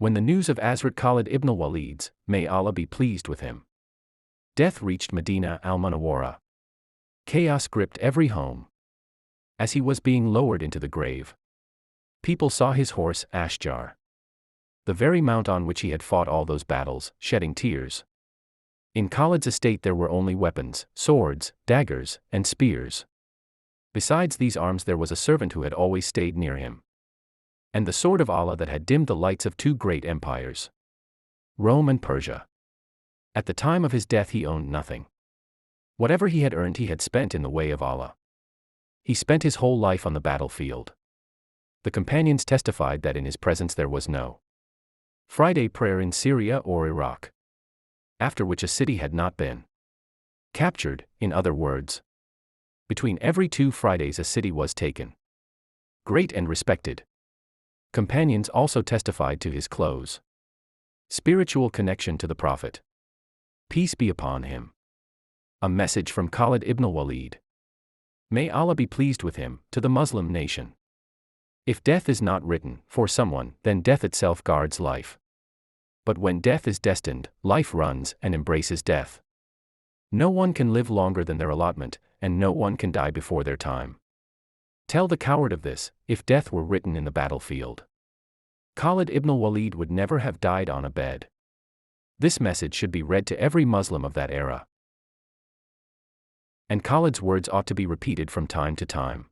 When the news of Hazrat Khalid ibn Walid's, may Allah be pleased with him, death reached Medina al-Munawwara, chaos gripped every home. As he was being lowered into the grave, people saw his horse Ashjar, the very mount on which he had fought all those battles, shedding tears. In Khalid's estate there were only weapons, swords, daggers, and spears. Besides these arms there was a servant who had always stayed near him, and the sword of Allah that had dimmed the lights of two great empires, Rome and Persia. At the time of his death he owned nothing. Whatever he had earned he had spent in the way of Allah. He spent his whole life on the battlefield. The companions testified that in his presence there was no Friday prayer in Syria or Iraq, after which a city had not been captured. In other words, between every 2 Fridays a city was taken. Great and respected companions also testified to his close spiritual connection to the Prophet, peace be upon him. A message from Khalid ibn Walid, may Allah be pleased with him, to the Muslim nation. If death is not written for someone, then death itself guards life. But when death is destined, life runs and embraces death. No one can live longer than their allotment, and no one can die before their time. Tell the coward of this, if death were written in the battlefield, Khalid ibn Walid would never have died on a bed. This message should be read to every Muslim of that era. And Khalid's words ought to be repeated from time to time.